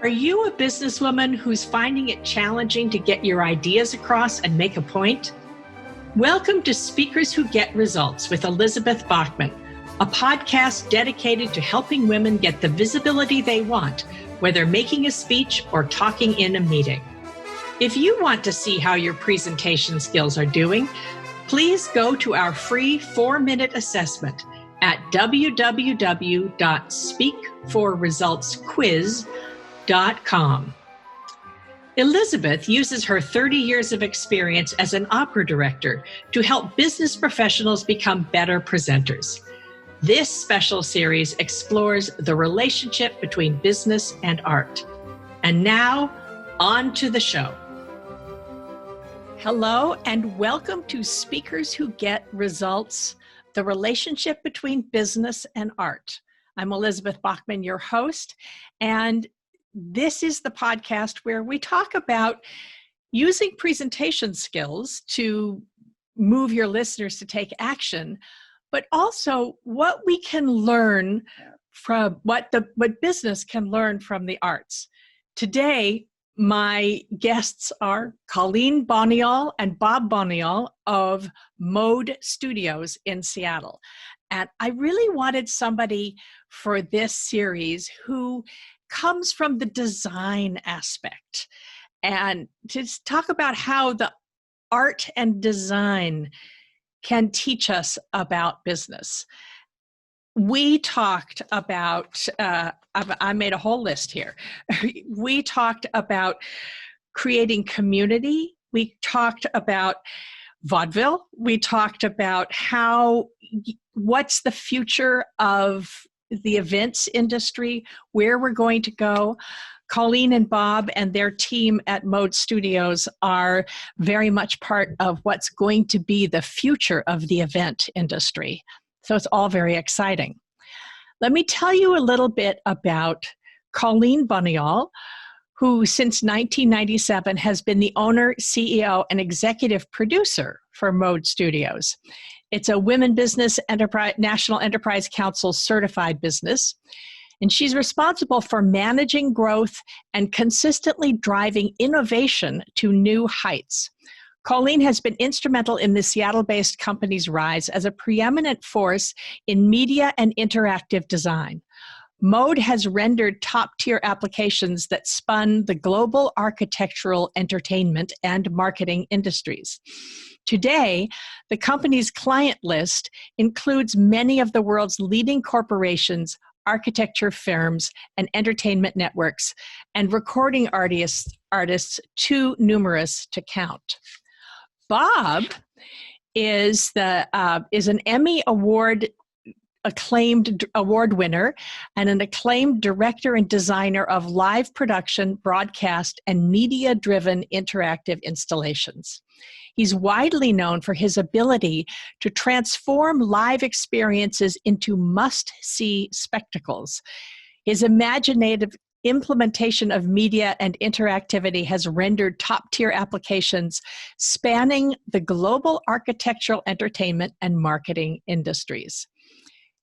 Are you a businesswoman who's finding it challenging to get your ideas across and make a point? Welcome to Speakers Who Get Results with Elizabeth Bachman, a podcast dedicated to helping women get the visibility they want, whether making a speech or talking in a meeting. If you want to see how your presentation skills are doing, please go to our free 4-minute assessment at www.speakforresultsquiz.com. Elizabeth uses her 30 years of experience as an opera director to help business professionals become better presenters. This special series explores the relationship between business and art. And now, on to the show. Hello, and welcome to Speakers Who Get Results, the relationship between business and art. I'm Elizabeth Bachman, your host, and this is the podcast where we talk about using presentation skills to move your listeners to take action, but also what we can learn from what business can learn from the arts. Today, my guests are Colleen Bonniol and Bob Bonniol of Mode Studios in Seattle. And I really wanted somebody for this series who comes from the design aspect and to talk about how the art and design can teach us about business. We talked about, I made a whole list here. We talked about creating community. We talked about vaudeville. We talked about what's the future of the events industry, where we're going to go. Colleen and Bob and their team at Mode Studios are very much part of what's going to be the future of the event industry. So it's all very exciting. Let me tell you a little bit about Colleen Bonniol, who since 1997 has been the owner, CEO, and executive producer for Mode Studios. It's a Women Business Enterprise, National Enterprise Council certified business, and she's responsible for managing growth and consistently driving innovation to new heights. Colleen has been instrumental in the Seattle-based company's rise as a preeminent force in media and interactive design. Mode has rendered top-tier applications that spun the global architectural, entertainment, and marketing industries. Today, the company's client list includes many of the world's leading corporations, architecture firms, and entertainment networks, and recording artists too numerous to count. Bob is an Emmy acclaimed award winner and an acclaimed director and designer of live production, broadcast, and media-driven interactive installations. He's widely known for his ability to transform live experiences into must-see spectacles. His imaginative implementation of media and interactivity has rendered top-tier applications spanning the global architectural, entertainment, and marketing industries.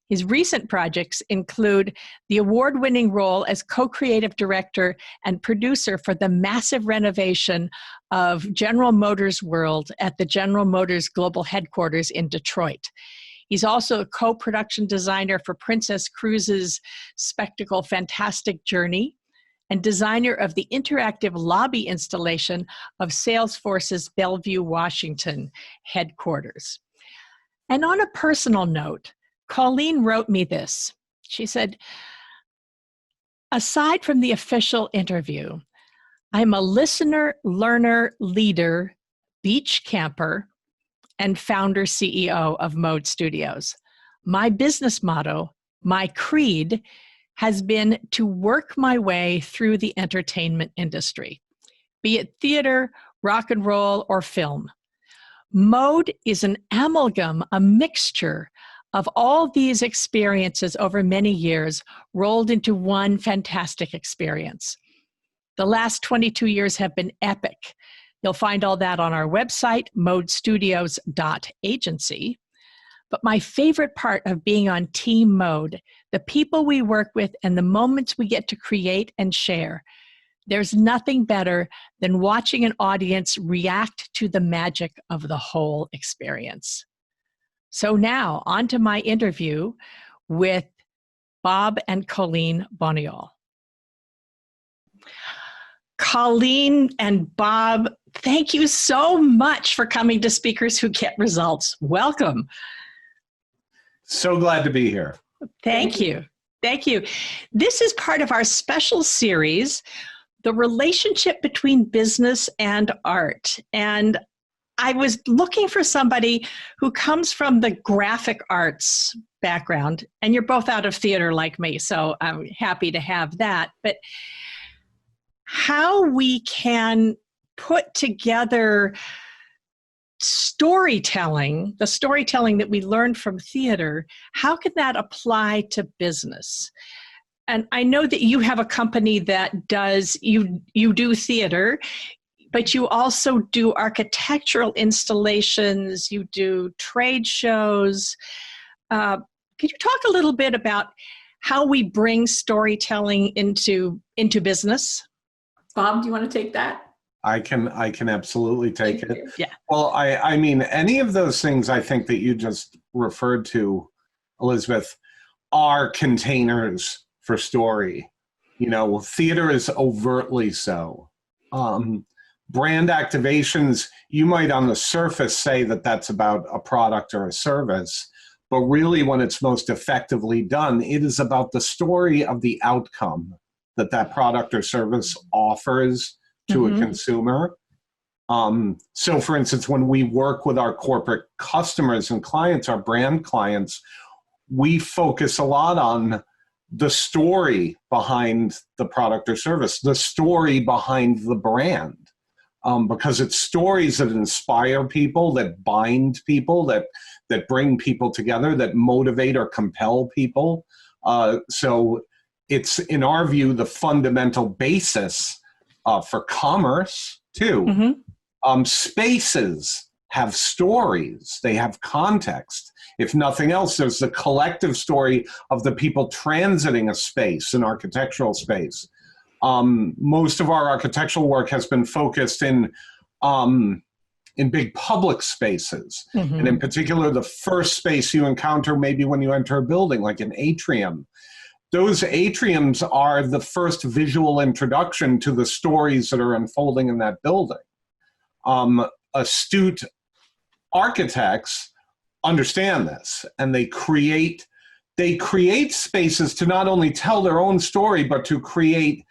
His recent projects include the award-winning role as co-creative director and producer for the massive renovation of General Motors World at the General Motors Global Headquarters in Detroit. He's also a co-production designer for Princess Cruises' spectacle Fantastic Journey and designer of the interactive lobby installation of Salesforce's Bellevue, Washington headquarters. And on a personal note, Colleen wrote me this. She said, aside from the official interview, I'm a listener, learner, leader, beach camper, and founder CEO of Mode Studios. My business motto, my creed, has been to work my way through the entertainment industry, be it theater, rock and roll, or film. Mode is an amalgam, a mixture of all these experiences over many years rolled into one fantastic experience. The last 22 years have been epic. You'll find all that on our website, modestudios.agency. But my favorite part of being on Team Mode, the people we work with and the moments we get to create and share, There's nothing better than watching an audience react to the magic of the whole experience. So now, on to my interview with Bob and Colleen Bonniol. Colleen and Bob, thank you so much for coming to Speakers Who Get Results. Welcome. So glad to be here. Thank you. Thank you. This is part of our special series, The Relationship Between Business and Art. And I was looking for somebody who comes from the graphic arts background, and you're both out of theater like me, so I'm happy to have that. But how we can put together storytelling, the storytelling that we learned from theater, how can that apply to business? And I know that you have a company that does, you do theater, but you also do architectural installations, you do trade shows. Could you talk a little bit about how we bring storytelling into business? Bob, do you want to take that? I can absolutely take it. Yeah. Well, I mean, any of those things I think that you just referred to, Elizabeth, are containers for story. You know, theater is overtly so. Brand activations, you might on the surface say that that's about a product or a service, but really when it's most effectively done, it is about the story of the outcome that product or service offers to a consumer. So for instance, when we work with our corporate customers and clients, our brand clients, we focus a lot on the story behind the product or service, the story behind the brand. Because it's stories that inspire people, that bind people, that bring people together, that motivate or compel people. So it's, in our view, the fundamental basis for commerce, too. Spaces have stories. They have context. If nothing else, there's the collective story of the people transiting a space, an architectural space. Most of our architectural work has been focused in big public spaces. And in particular, the first space you encounter maybe when you enter a building, like an atrium. Those atriums are the first visual introduction to the stories that are unfolding in that building. Astute architects understand this, and they create spaces to not only tell their own story, but to create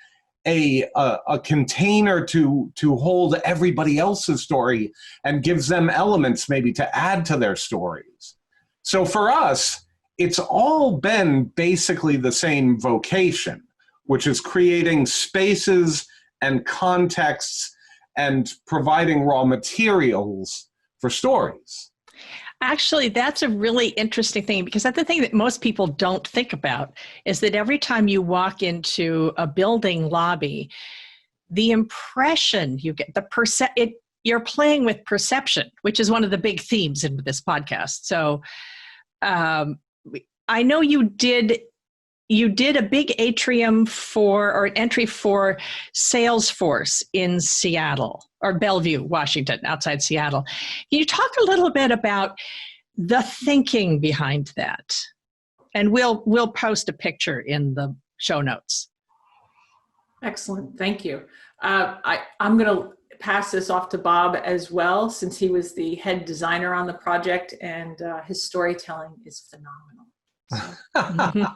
a container to hold everybody else's story and gives them elements maybe to add to their stories. So for us, it's all been basically the same vocation, which is creating spaces and contexts and providing raw materials for stories. Actually, that's a really interesting thing, because that's the thing that most people don't think about, is that every time you walk into a building lobby, the impression you get, you're playing with perception, which is one of the big themes in this podcast. So I know you did a big atrium or an entry for Salesforce in Seattle, or Bellevue, Washington, outside Seattle. Can you talk a little bit about the thinking behind that? And we'll post a picture in the show notes. Excellent, thank you. I'm going to pass this off to Bob as well, since he was the head designer on the project, and his storytelling is phenomenal. So.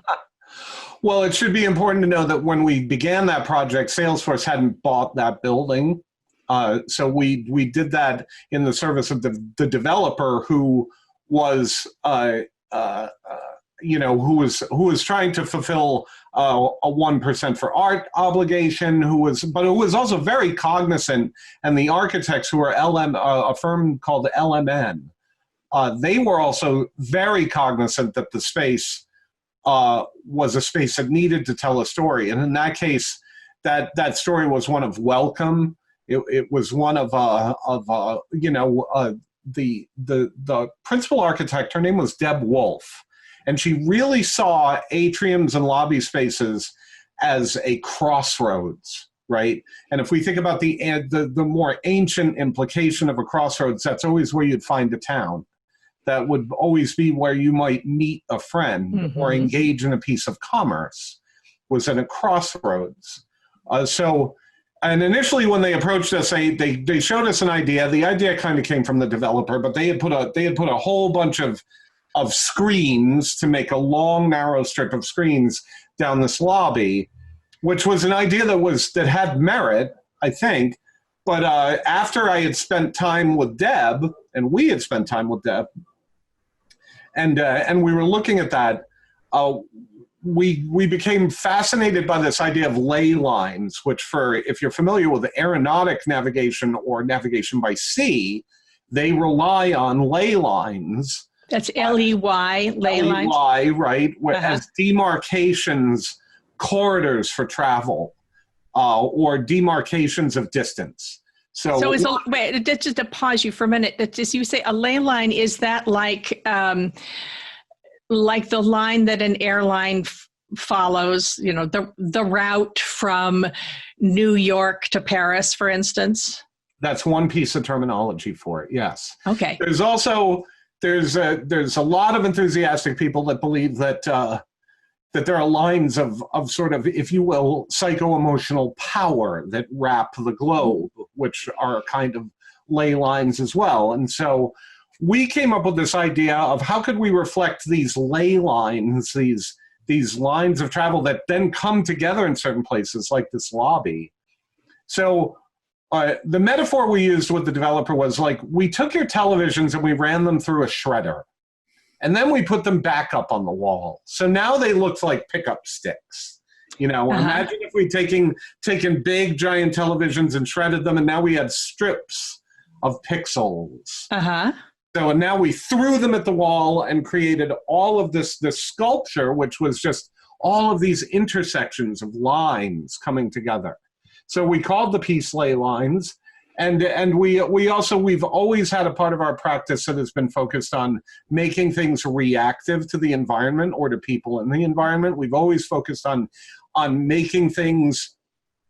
Well, it should be important to know that when we began that project, Salesforce hadn't bought that building. So we did that in the service of the developer who was, who was trying to fulfill a 1% for art obligation, but who was also very cognizant, and the architects who were a firm called LMN, they were also very cognizant that the space was a space that needed to tell a story. And in that case, that story was one of welcome. It was one of the principal architect, her name was Deb Wolf, and she really saw atriums and lobby spaces as a crossroads right? And if we think about the more ancient implication of a crossroads, that's always where you'd find a town. That would always be where you might meet a friend or engage in a piece of commerce, was at a crossroads. And initially when they approached us, they showed us an idea. The idea kind of came from the developer, but they had put a whole bunch of screens to make a long, narrow strip of screens down this lobby, which was an idea that had merit, I think. But after I had spent time with Deb, and we had spent time with Deb, and we were looking at that, we became fascinated by this idea of ley lines, which, if you're familiar with aeronautic navigation or navigation by sea, they rely on ley lines. That's L-E-Y, ley lines. L-E-Y, right, as demarcations, corridors for travel, or demarcations of distance. So wait, just to pause you for a minute. Just you say a ley line, is that like the line that an airline follows, the route from New York to Paris, for instance? That's one piece of terminology for it, yes. Okay. There's also, there's a lot of enthusiastic people that believe that there are lines of sort of, if you will, psycho-emotional power that wrap the globe, which are kind of ley lines as well. And so we came up with this idea of how could we reflect these ley lines, these lines of travel that then come together in certain places like this lobby. So the metaphor we used with the developer was like, we took your televisions and we ran them through a shredder. And then we put them back up on the wall. So now they look like pickup sticks. Imagine if we'd taken big giant televisions and shredded them, and now we had strips of pixels. So and now we threw them at the wall and created all of this sculpture, which was just all of these intersections of lines coming together. So we called the piece ley lines. And we've always had a part of our practice that has been focused on making things reactive to the environment or to people in the environment. We've always focused on making things,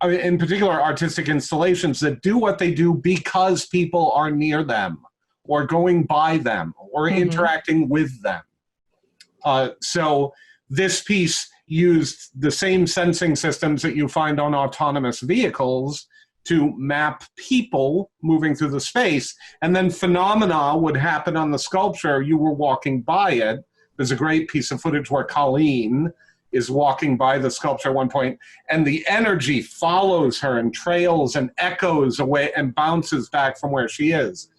in particular artistic installations, that do what they do because people are near them or going by them or interacting with them. So this piece used the same sensing systems that you find on autonomous vehicles to map people moving through the space, and then phenomena would happen on the sculpture. You were walking by it. There's a great piece of footage where Colleen is walking by the sculpture at one point, and the energy follows her and trails and echoes away and bounces back from where she is.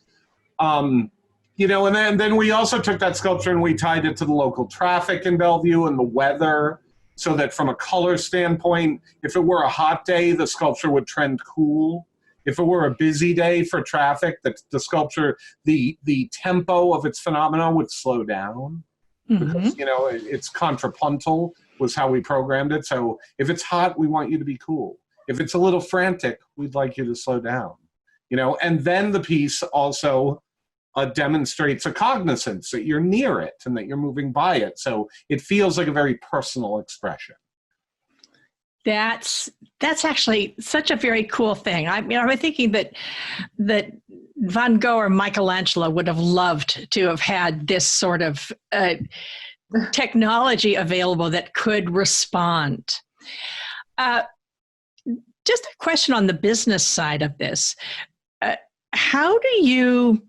And then we also took that sculpture and we tied it to the local traffic in Bellevue and the weather, so that from a color standpoint, if it were a hot day, the sculpture would trend cool. If it were a busy day for traffic, the sculpture, the tempo of its phenomena would slow down. Because, it's contrapuntal was how we programmed it. So if it's hot, we want you to be cool. If it's a little frantic, we'd like you to slow down. And then the piece also demonstrates a cognizance that you're near it and that you're moving by it. So it feels like a very personal expression. That's actually such a very cool thing. I'm thinking that Van Gogh or Michelangelo would have loved to have had this sort of technology available that could respond. Just a question on the business side of this. How do you...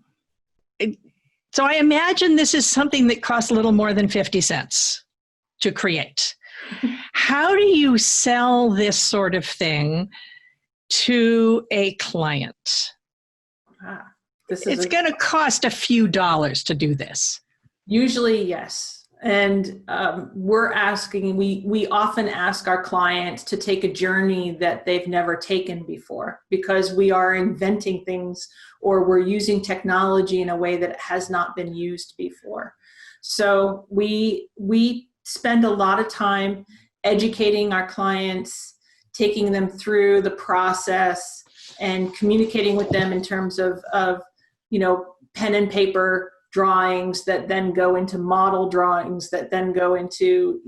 So I imagine this is something that costs a little more than 50 cents to create. How do you sell this sort of thing to a client? It's going to cost a few dollars to do this. Usually, yes. And we often ask our clients to take a journey that they've never taken before, because we are inventing things or we're using technology in a way that has not been used before. So we spend a lot of time educating our clients, taking them through the process and communicating with them in terms of pen and paper drawings that then go into model drawings that then go into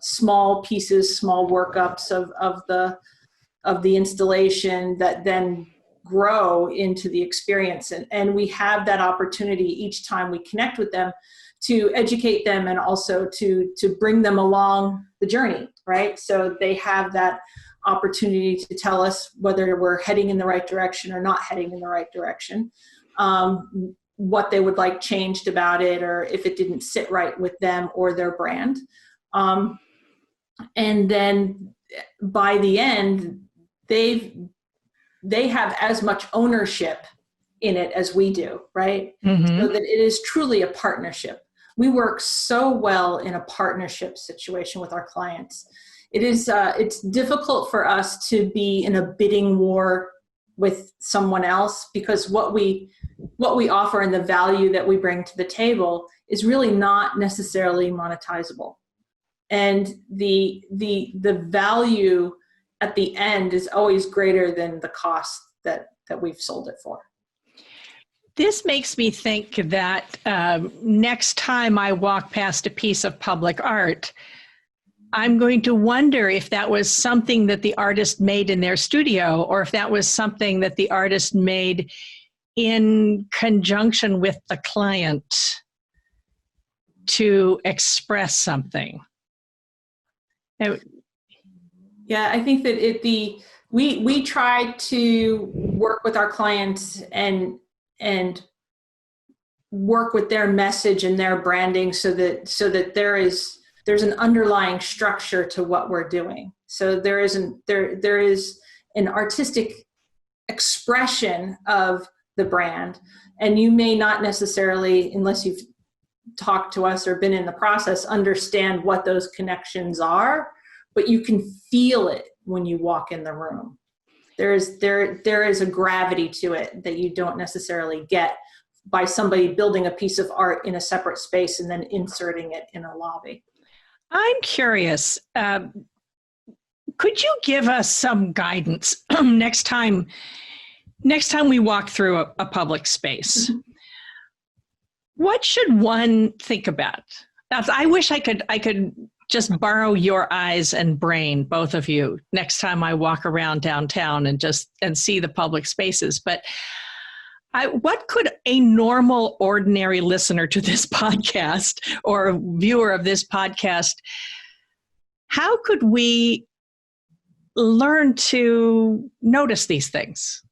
small pieces, small workups of the of the installation that then grow into the experience. And we have that opportunity each time we connect with them to educate them and also to bring them along the journey, right? So they have that opportunity to tell us whether we're heading in the right direction or not heading in the right direction, what they would like changed about it, or if it didn't sit right with them or their brand. And then by the end, they have as much ownership in it as we do, right? Mm-hmm. So that it is truly a partnership. We work so well in a partnership situation with our clients. It is, it's difficult for us to be in a bidding war with someone else, because what we offer and the value that we bring to the table is really not necessarily monetizable. And the value at the end is always greater than the cost that we've sold it for. This makes me think that next time I walk past a piece of public art, I'm going to wonder if that was something that the artist made in their studio, or if that was something that the artist made in conjunction with the client to express something. Yeah, I think that we try to work with our clients and work with their message and their branding so that there's an underlying structure to what we're doing. So there is an artistic expression of the brand, and you may not necessarily, unless you've talked to us or been in the process, understand what those connections are, but you can feel it when you walk in the room. There is a gravity to it that you don't necessarily get by somebody building a piece of art in a separate space and then inserting it in a lobby. I'm curious, could you give us some guidance next time we walk through a public space? Mm-hmm. What should one think about? I wish I could just borrow your eyes and brain, both of you, next time I walk around downtown and see the public spaces. But what could a normal, ordinary listener to this podcast or viewer of this podcast, how could we learn to notice these things?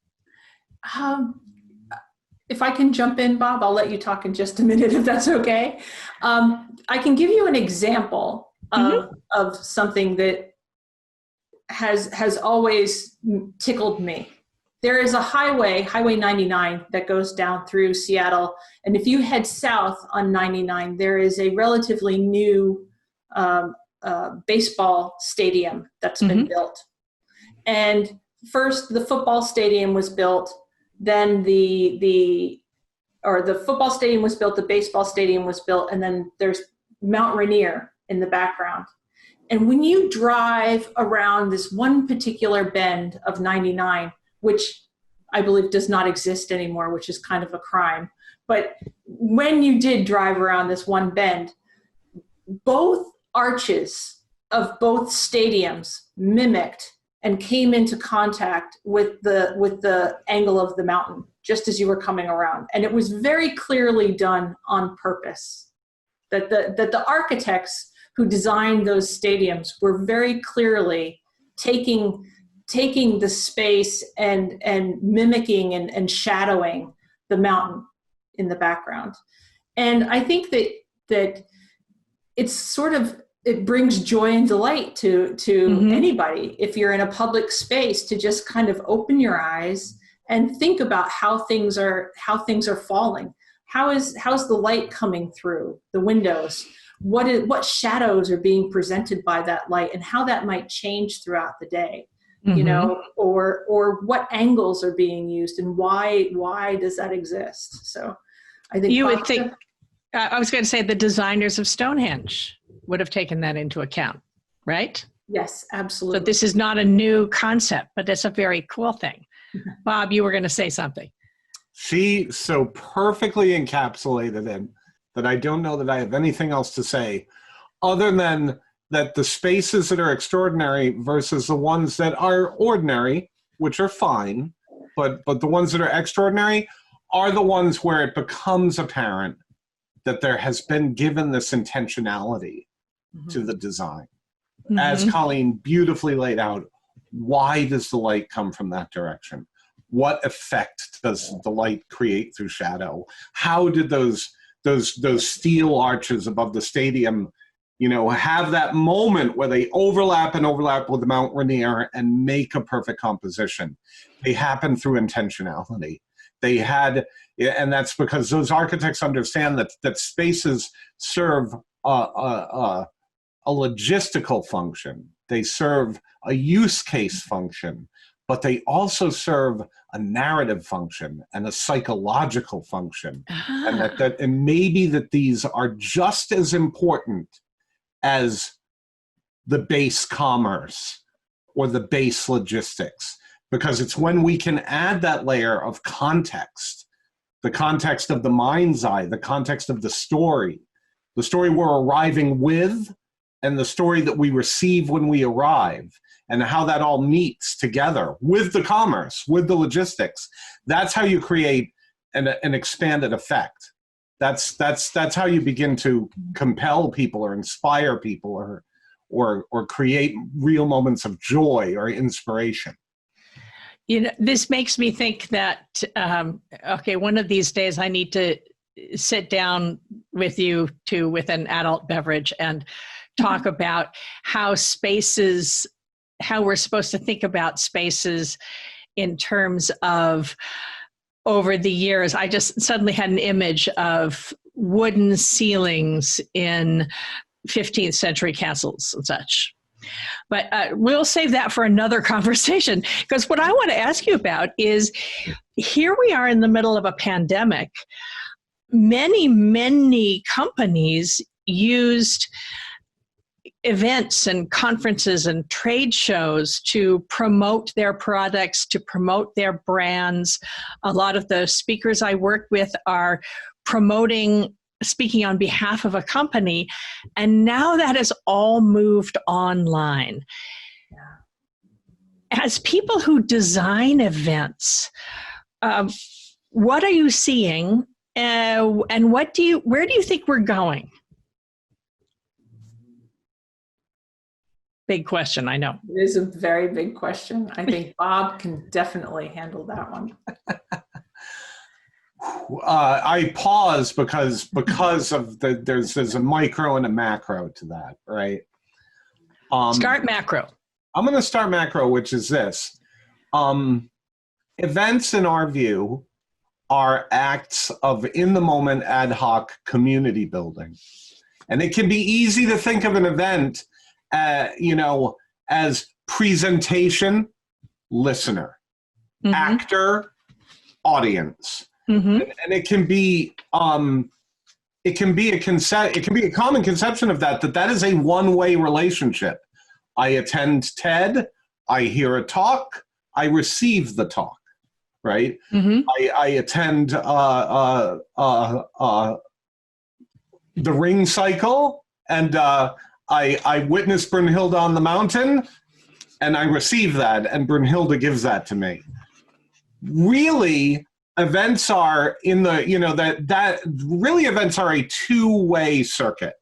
If I can jump in, Bob, I'll let you talk in just a minute, if that's okay. I can give you an example of something that has always tickled me. There is a Highway 99, that goes down through Seattle. And if you head south on 99, there is a relatively new baseball stadium that's been built. And first, the football stadium was built. Then the football stadium was built, the baseball stadium was built, and then there's Mount Rainier in the background. And when you drive around this one particular bend of 99, which I believe does not exist anymore, which is kind of a crime, but when you did drive around this one bend, both arches of both stadiums mimicked and came into contact with the angle of the mountain just as you were coming around. And it was very clearly done on purpose. That the architects who designed those stadiums were very clearly taking the space and mimicking and shadowing the mountain in the background. And I think that it's sort of, it brings joy and delight to anybody, if you're in a public space, to just kind of open your eyes and think about how things are falling. How's the light coming through the windows? What shadows are being presented by that light, and how that might change throughout the day, you know, or what angles are being used, and why does that exist? So I think you would think, I was going to say, the designers of Stonehenge would have taken that into account, right? Yes, absolutely. So this is not a new concept, but it's a very cool thing. Bob, you were going to say something. She so perfectly encapsulated it that I don't know that I have anything else to say other than that the spaces that are extraordinary versus the ones that are ordinary, which are fine, but the ones that are extraordinary are the ones where it becomes apparent that there has been given this intentionality to the design. As Colleen beautifully laid out, why does the light come from that direction? What effect does the light create through shadow? How did those steel arches above the stadium, have that moment where they overlap with Mount Rainier and make a perfect composition? They happen through intentionality. They had, and that's because those architects understand that spaces serve a logistical function. They serve a use case function, but they also serve a narrative function and a psychological function. And maybe that these are just as important as the base commerce or the base logistics, because it's when we can add that layer of context, the context of the mind's eye, the context of the story we're arriving with, and the story that we receive when we arrive, and how that all meets together with the commerce, with the logistics. That's how you create an expanded effect. That's how you begin to compel people or inspire people or create real moments of joy or inspiration. This makes me think that, one of these days I need to sit down with you with an adult beverage and talk about how we're supposed to think about spaces in terms of, over the years. I just suddenly had an image of wooden ceilings in 15th century castles and such. But we'll save that for another conversation, because what I want to ask you about is, here we are in the middle of a pandemic. Many, many companies used events and conferences and trade shows to promote their products, to promote their brands. A lot of the speakers I work with are speaking on behalf of a company, and now that has all moved online. As people who design events, what are you seeing, and where do you think we're going? Big question, I know. It is a very big question. I think Bob can definitely handle that one. I pause because of there's a micro and a macro to that, right? Start macro. I'm going to start macro, which is this. Events, in our view, are acts of in-the-moment ad hoc community building. And it can be easy to think of an event as presentation, listener, actor, audience. And it can be a common conception of that is a one-way relationship. I attend TED, I hear a talk, I receive the talk, right? I attend the ring cycle, and I witness Brunhilde on the mountain, and I receive that, and Brunhilde gives that to me. Really, events are events are a two-way circuit.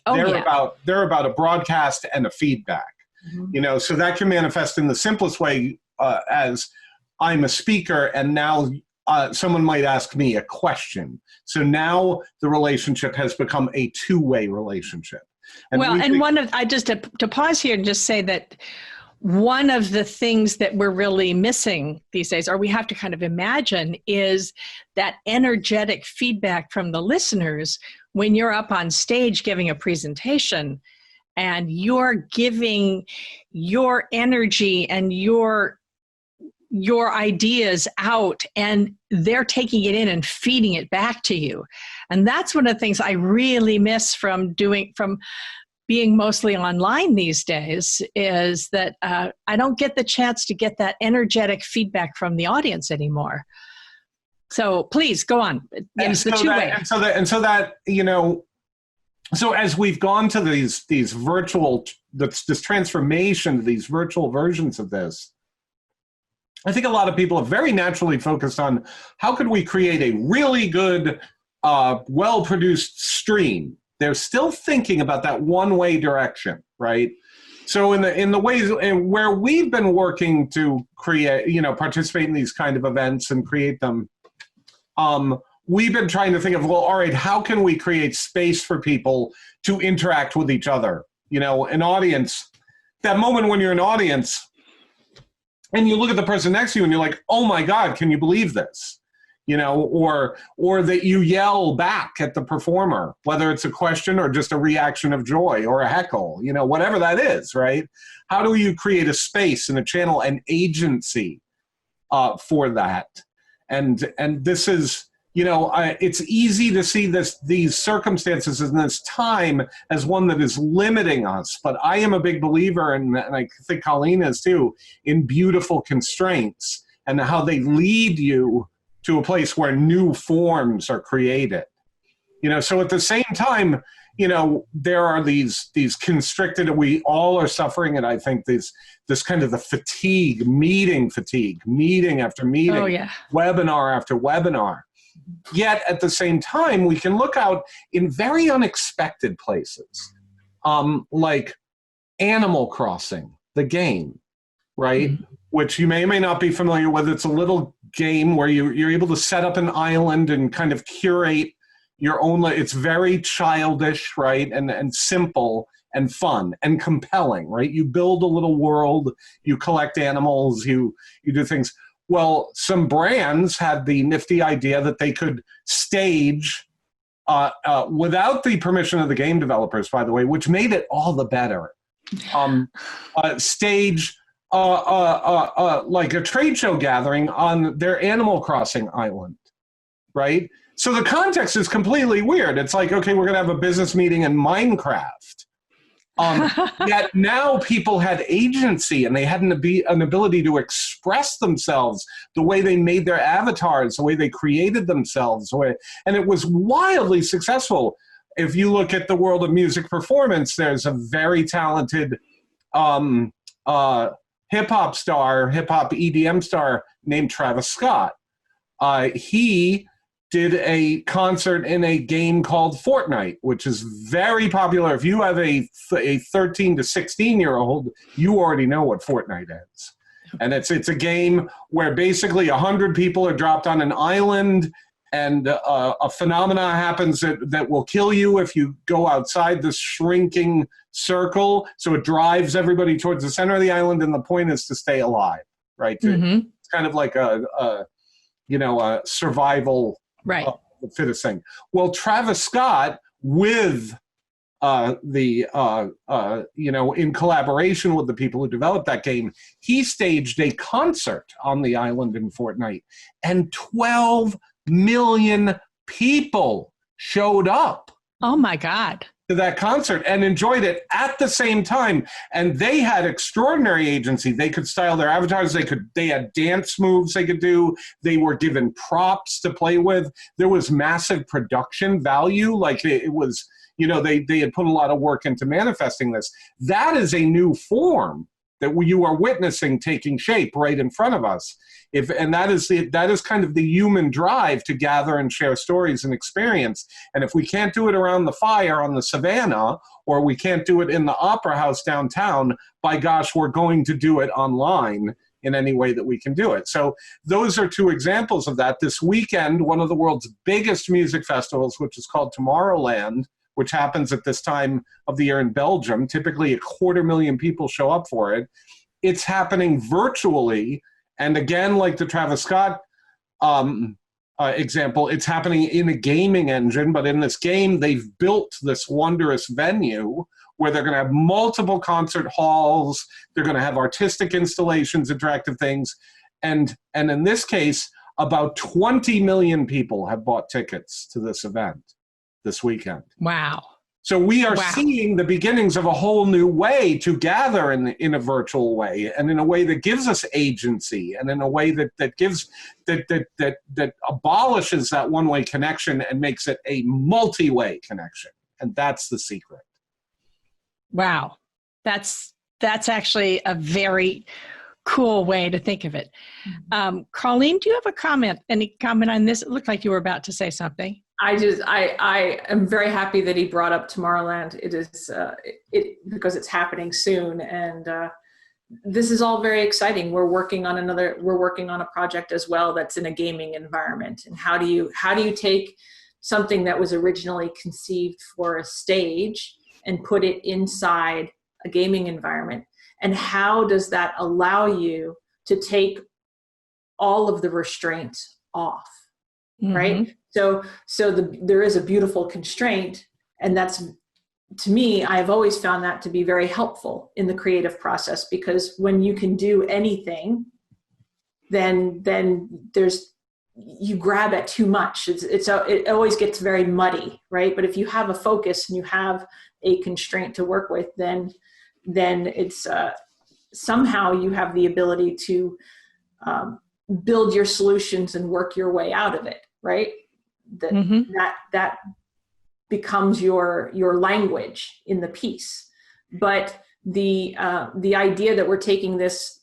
They're about a broadcast and a feedback. So that can manifest in the simplest way as I'm a speaker, and now someone might ask me a question. So now the relationship has become a two-way relationship. To pause here and just say that one of the things that we're really missing these days, or we have to kind of imagine, is that energetic feedback from the listeners when you're up on stage giving a presentation and you're giving your energy and your ideas out, and they're taking it in and feeding it back to you. And that's one of the things I really miss from being mostly online these days, is that I don't get the chance to get that energetic feedback from the audience anymore. So please go on. It's the two-way. So as we've gone to these virtual, this transformation to these virtual versions of this, I think a lot of people have very naturally focused on how could we create a really good, well-produced stream. They're still thinking about that one-way direction, right? So in the ways where we've been working to create, participate in these kind of events and create them, we've been trying to think of, well, all right, how can we create space for people to interact with each other? An audience, that moment when you're an audience and you look at the person next to you and you're like, oh my God, can you believe this? Or that you yell back at the performer, whether it's a question or just a reaction of joy or a heckle, whatever that is, right? How do you create a space and a channel and agency for that? And this is, it's easy to see these circumstances in this time as one that is limiting us. But I am a big believer, and I think Colleen is too, in beautiful constraints and how they lead you to a place where new forms are created. So at the same time, there are these constricted, we all are suffering, and I think this kind of the fatigue, meeting after meeting, Oh, yeah. webinar after webinar. Yet at the same time, we can look out in very unexpected places, like Animal Crossing, the game, right? Mm-hmm. Which you may or may not be familiar with. It's a little game where you're able to set up an island and kind of curate your own. It's very childish, right? And simple and fun and compelling, right? You build a little world, you collect animals, you do things. Well, some brands had the nifty idea that they could stage, without the permission of the game developers, by the way, which made it all the better, stage like a trade show gathering on their Animal Crossing island, right? So the context is completely weird. It's like, okay, we're going to have a business meeting in Minecraft. Yet now people had agency and they had an ability to express themselves, the way they made their avatars, the way they created themselves, and it was wildly successful. If you look at the world of music performance, there's a very talented hip-hop EDM star named Travis Scott. He did a concert in a game called Fortnite, which is very popular. If you have a 13 to 16-year-old, you already know what Fortnite is. And it's a game where basically 100 people are dropped on an island, and a phenomena happens that will kill you if you go outside this shrinking circle. So it drives everybody towards the center of the island, and the point is to stay alive, right? Mm-hmm. It's kind of like a survival, right, the fittest thing. Well, Travis Scott, with in collaboration with the people who developed that game, he staged a concert on the island in Fortnite, and 12 million people showed up. Oh my God. To that concert and enjoyed it at the same time. And they had extraordinary agency. They could style their avatars. They had dance moves they could do. They were given props to play with. There was massive production value. Like it was, they had put a lot of work into manifesting this. That is a new form that you are witnessing taking shape right in front of us. And that is kind of the human drive to gather and share stories and experience. And if we can't do it around the fire on the savannah, or we can't do it in the opera house downtown, by gosh, we're going to do it online in any way that we can do it. So those are two examples of that. This weekend, one of the world's biggest music festivals, which is called Tomorrowland, which happens at this time of the year in Belgium. Typically 250,000 people show up for it. It's happening virtually. And again, like the Travis Scott example, it's happening in a gaming engine, but in this game, they've built this wondrous venue where they're going to have multiple concert halls. They're going to have artistic installations, interactive things. And in this case, about 20 million people have bought tickets to this event this weekend. Wow. So we are seeing the beginnings of a whole new way to gather in a virtual way, and in a way that gives us agency, and in a way that gives that abolishes that one-way connection and makes it a multi-way connection. And that's the secret. Wow. That's actually a very cool way to think of it. Colleen, do you have a comment? Any comment on this? It looked like you were about to say something. I am very happy that he brought up Tomorrowland. It is because it's happening soon, and this is all very exciting. We're working on a project as well that's in a gaming environment. And how do you take something that was originally conceived for a stage and put it inside a gaming environment? And how does that allow you to take all of the restraints off, right? So there is a beautiful constraint, and that's, to me, I've always found that to be very helpful in the creative process, because when you can do anything, then you grab at too much. It always gets very muddy, right? But if you have a focus and you have a constraint to work with, then it's somehow you have the ability to build your solutions and work your way out of it, right? That becomes your language in the piece. But the idea that we're taking this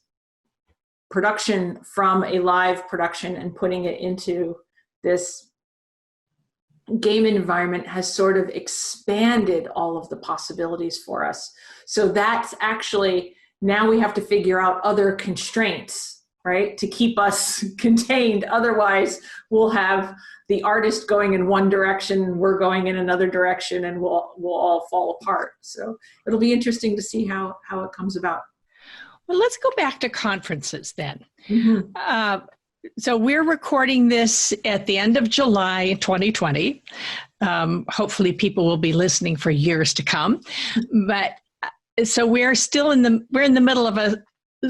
production from a live production and putting it into this game environment has sort of expanded all of the possibilities for us. So that's actually, now we have to figure out other constraints, right, to keep us contained. Otherwise, we'll have the artist going in one direction, we're going in another direction, and we'll all fall apart. So it'll be interesting to see how it comes about. Well, let's go back to conferences then. So we're recording this at the end of July 2020. Hopefully people will be listening for years to come. But so we're in the middle of a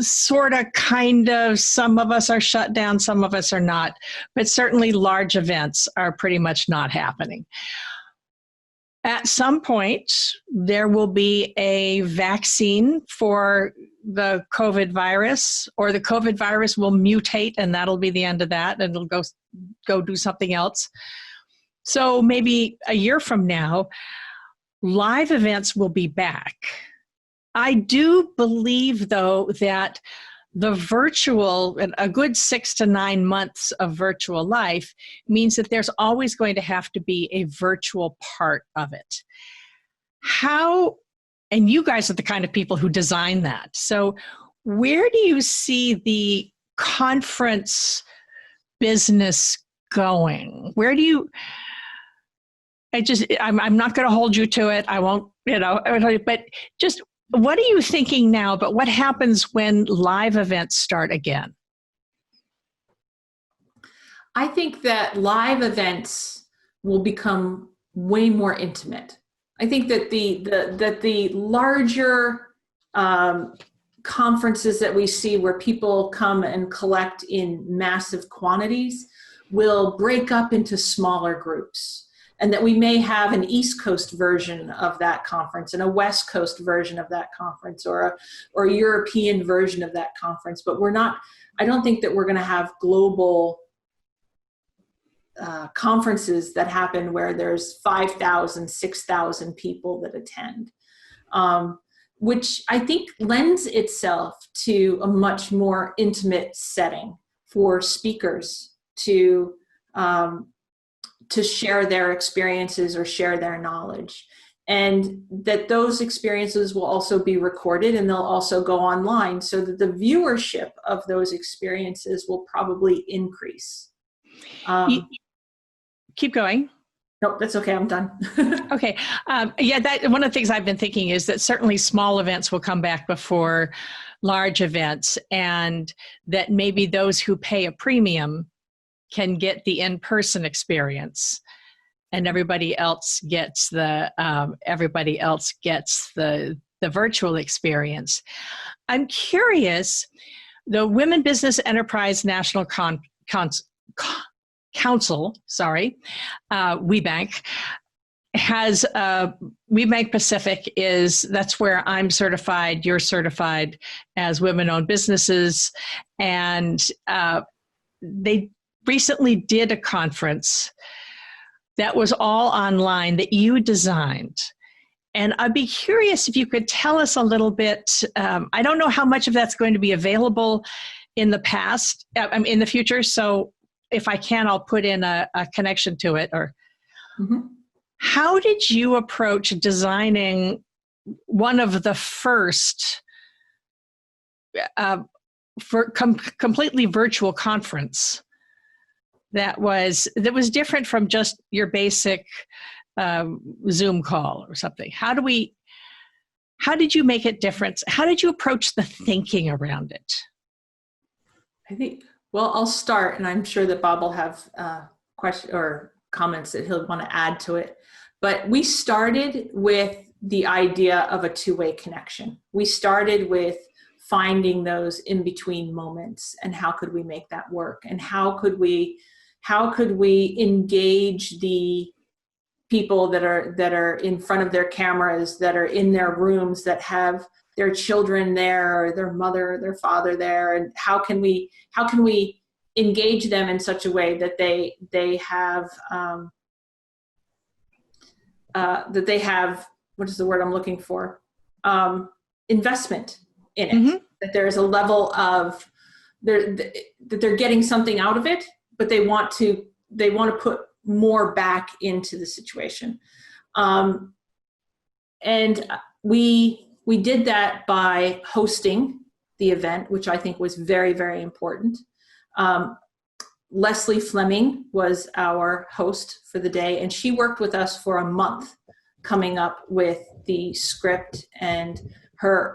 sort of, kind of, some of us are shut down, some of us are not, but certainly large events are pretty much not happening. At some point, there will be a vaccine for the COVID virus, or the COVID virus will mutate, and that'll be the end of that, and it'll go do something else. So maybe a year from now, live events will be back. I do believe, though, that the virtual, a good 6 to 9 months of virtual life means that there's always going to have to be a virtual part of it. How, and you guys are the kind of people who design that. So where do you see the conference business going? Where do you, I'm not going to hold you to it. I won't, but just, what are you thinking now about what happens when live events start again? I think that live events will become way more intimate. I think that the larger conferences that we see, where people come and collect in massive quantities, will break up into smaller groups. And that we may have an East Coast version of that conference and a West Coast version of that conference, or a European version of that conference. But I don't think that we're going to have global conferences that happen where there's 5,000, 6,000 people that attend, which I think lends itself to a much more intimate setting for speakers to share their experiences or share their knowledge. And that those experiences will also be recorded, and they'll also go online, so that the viewership of those experiences will probably increase. Keep going. Nope, that's okay, I'm done. Okay. One of the things I've been thinking is that certainly small events will come back before large events, and that maybe those who pay a premium can get the in-person experience, and everybody else gets the virtual experience. I'm curious, the Women Business Enterprise National Council, WeBank, has WeBank Pacific that's where I'm certified, you're certified as women-owned businesses, and they recently did a conference that was all online that you designed. And I'd be curious if you could tell us a little bit. I don't know how much of that's going to be available in the past, in the future. So if I can, I'll put in a connection to it. Or how did you approach designing one of the first completely virtual conference that was different from just your basic Zoom call or something? How did you make it different? How did you approach the thinking around it? I think, well, I'll start, and I'm sure that Bob will have questions or comments that he'll want to add to it. But we started with the idea of a two-way connection. We started with finding those in-between moments and how could we make that work, and how could we engage the people that are in front of their cameras, that are in their rooms, that have their children there, or their mother, their father there, and how can we engage them in such a way that they have what is the word I'm looking for? Investment in it. That there is a level of that they're getting something out of it, but they want to put more back into the situation. And we did that by hosting the event, which I think was very, very important. Leslie Fleming was our host for the day, and she worked with us for a month coming up with the script and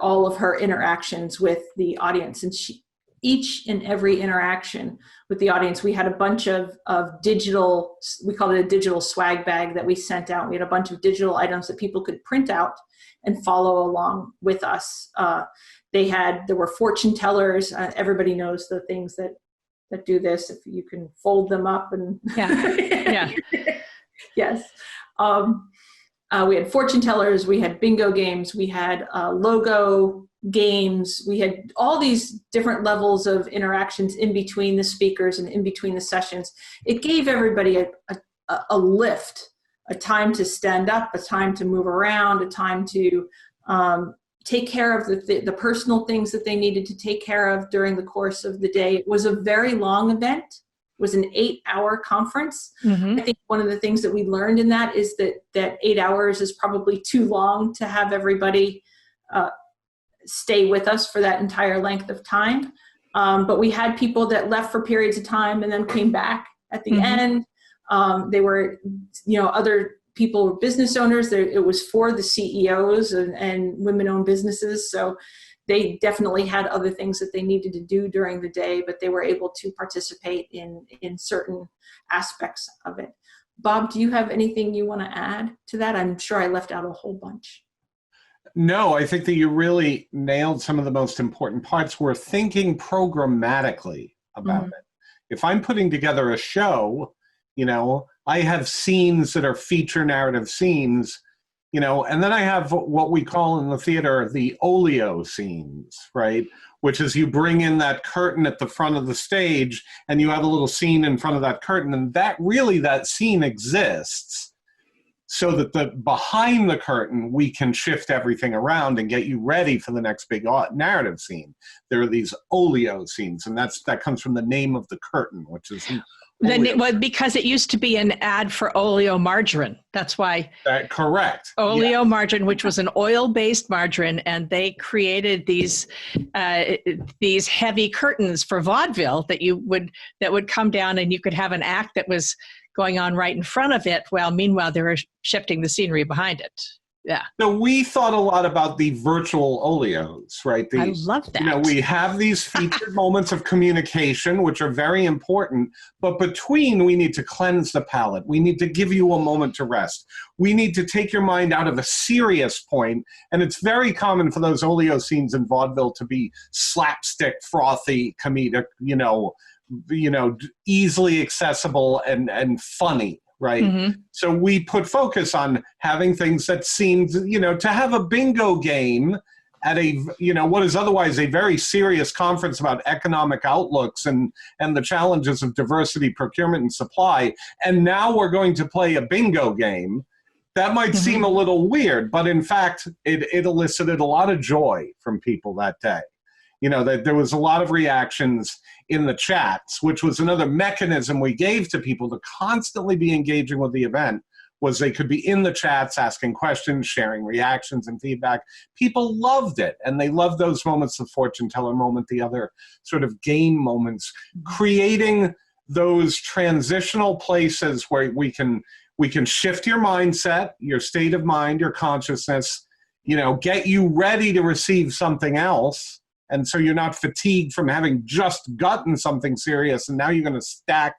all of her interactions with the audience. And each and every interaction with the audience, we had a bunch of digital, we called it a digital swag bag that we sent out. We had a bunch of digital items that people could print out and follow along with us. There were fortune tellers. Everybody knows the things that do this. If you can fold them up and yeah. Yes. We had fortune tellers, we had bingo games, we had logo games, we had all these different levels of interactions in between the speakers and in between the sessions. It gave everybody a lift, a time to stand up, a time to move around, a time to take care of the personal things that they needed to take care of during the course of the day. It was a very long event. It was an 8-hour conference. I think one of the things that we learned in that is that 8 hours is probably too long to have everybody stay with us for that entire length of time. But we had people that left for periods of time and then came back at the end. They were, other people were business owners. It was for the CEOs and women-owned businesses. So they definitely had other things that they needed to do during the day, but they were able to participate in certain aspects of it. Bob, do you have anything you want to add to that? I'm sure I left out a whole bunch. No, I think that you really nailed some of the most important parts. We're thinking programmatically about it. If I'm putting together a show, I have scenes that are feature narrative scenes, and then I have what we call in the theater the oleo scenes, right? Which is you bring in that curtain at the front of the stage and you have a little scene in front of that curtain, and that scene exists so that behind the curtain we can shift everything around and get you ready for the next big narrative scene. There are these oleo scenes, and that comes from the name of the curtain, which is because it used to be an ad for oleo margarine. That's why. Correct. Oleo margarine, which was an oil-based margarine, and they created these heavy curtains for vaudeville that would come down, and you could have an act that was going on right in front of it, while meanwhile they were shifting the scenery behind it. Yeah. So we thought a lot about the virtual oleos, right? I love that. We have these featured moments of communication, which are very important, but between, we need to cleanse the palate. We need to give you a moment to rest. We need to take your mind out of a serious point, and it's very common for those oleo scenes in vaudeville to be slapstick, frothy, comedic, easily accessible and funny. Right. So we put focus on having things that seemed, to have a bingo game at a, what is otherwise a very serious conference about economic outlooks and the challenges of diversity, procurement, and supply, and now we're going to play a bingo game, that might seem a little weird, but in fact, it elicited a lot of joy from people that day. That there was a lot of reactions in the chats, which was another mechanism we gave to people to constantly be engaging with the event, was they could be in the chats asking questions, sharing reactions and feedback. People loved it, and they loved those moments, the fortune teller moment, the other sort of game moments, creating those transitional places where we can shift your mindset, your state of mind, your consciousness, get you ready to receive something else. And so you're not fatigued from having just gotten something serious and now you're going to stack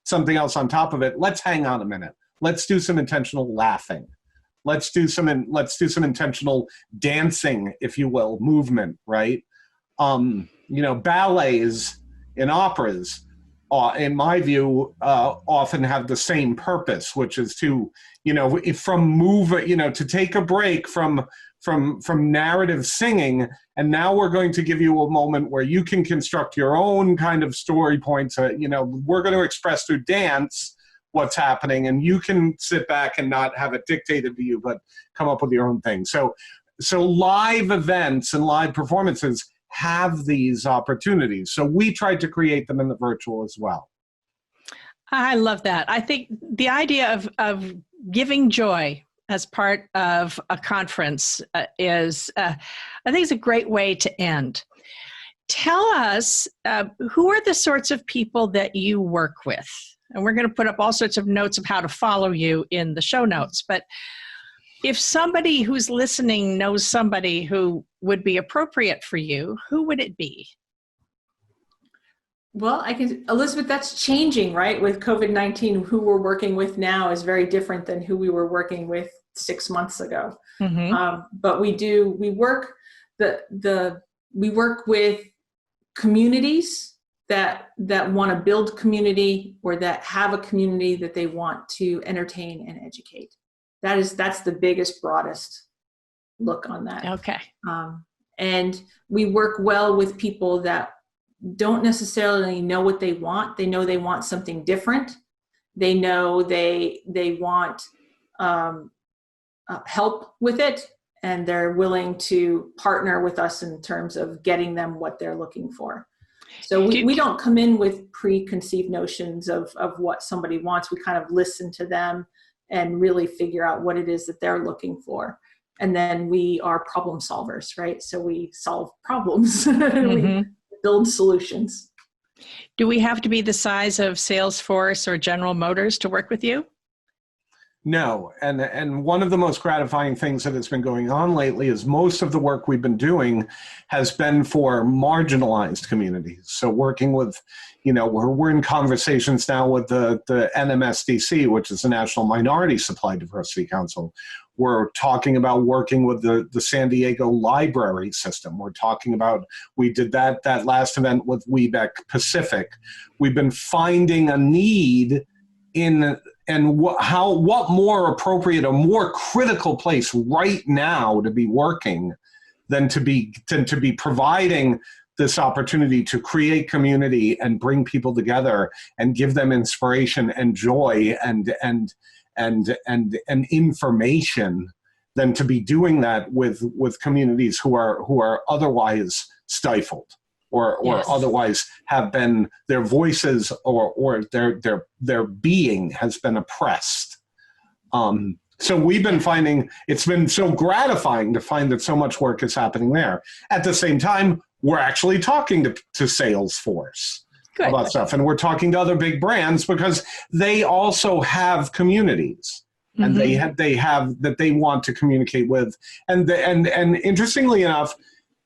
something else on top of it. Let's hang on a minute. Let's do some intentional laughing. Let's do some intentional dancing, if you will, movement, right? Ballets in operas, in my view, often have the same purpose, which is to, to take a break from narrative singing, and now we're going to give you a moment where you can construct your own kind of story points. We're going to express through dance what's happening, and you can sit back and not have it dictated to you, but come up with your own thing. So live events and live performances have these opportunities. So we tried to create them in the virtual as well. I love that. I think the idea of giving joy as part of a conference is, I think, it's a great way to end. Tell us, who are the sorts of people that you work with? And we're going to put up all sorts of notes of how to follow you in the show notes. But if somebody who's listening knows somebody who would be appropriate for you, who would it be? Well, Elizabeth, that's changing, right? With COVID-19, who we're working with now is very different than who we were working with 6 months ago. But we work with communities that want to build community, or that have a community that they want to entertain and educate. That's the biggest, broadest look on that. Okay. And we work well with people that don't necessarily know what they want. They know they want something different. They know they want help with it, and they're willing to partner with us in terms of getting them what they're looking for. So we don't come in with preconceived notions of what somebody wants. We kind of listen to them and really figure out what it is that they're looking for. And then we are problem solvers, right? So we solve problems. We build solutions. Do we have to be the size of Salesforce or General Motors to work with you? No, and one of the most gratifying things that has been going on lately is most of the work we've been doing has been for marginalized communities. So working with, we're in conversations now with the NMSDC, which is the National Minority Supply Diversity Council. We're talking about working with the San Diego library system. We're talking about, we did that last event with Webeck Pacific. We've been finding a need what more appropriate, a more critical place right now to be working than to be providing this opportunity to create community and bring people together and give them inspiration and joy and information, than to be doing that with communities who are otherwise stifled. Or Yes. Otherwise have been, their voices or their being has been oppressed. So we've been finding, it's been so gratifying to find that so much work is happening there. At the same time, we're actually talking to Salesforce about stuff, and we're talking to other big brands because they also have communities. And they have that they want to communicate with, and interestingly enough,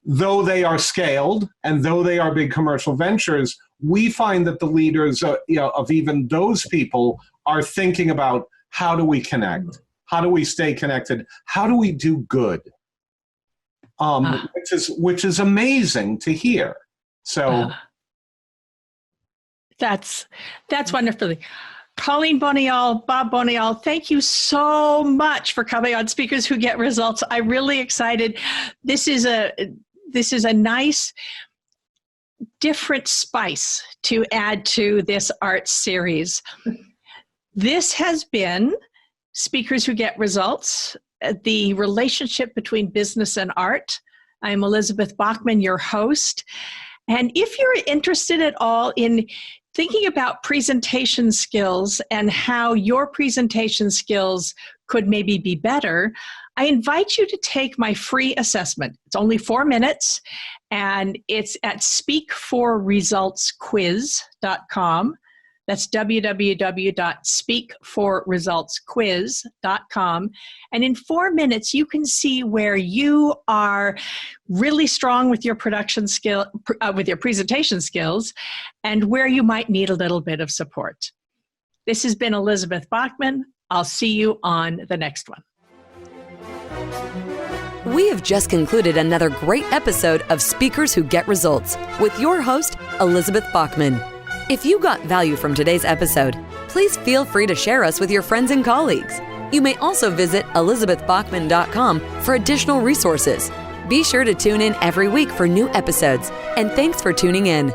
though they are scaled and though they are big commercial ventures, we find that the leaders of even those people are thinking about, how do we connect? How do we stay connected? How do we do good? Which is amazing to hear. So that's wonderful. Colleen Bonniol, Bob Bonniol, thank you so much for coming on Speakers Who Get Results. I'm really excited. This is a nice, different spice to add to this art series. This has been Speakers Who Get Results, the relationship between business and art. I'm Elizabeth Bachman, your host. And if you're interested at all in thinking about presentation skills and how your presentation skills could maybe be better, I invite you to take my free assessment. It's only 4 minutes, and it's at speakforresultsquiz.com. That's www.speakforresultsquiz.com. And in 4 minutes, you can see where you are really strong with your with your presentation skills, and where you might need a little bit of support. This has been Elizabeth Bachman. I'll see you on the next one. We have just concluded another great episode of Speakers Who Get Results with your host, Elizabeth Bachman. If you got value from today's episode, please feel free to share us with your friends and colleagues. You may also visit elizabethbachman.com for additional resources. Be sure to tune in every week for new episodes, and thanks for tuning in.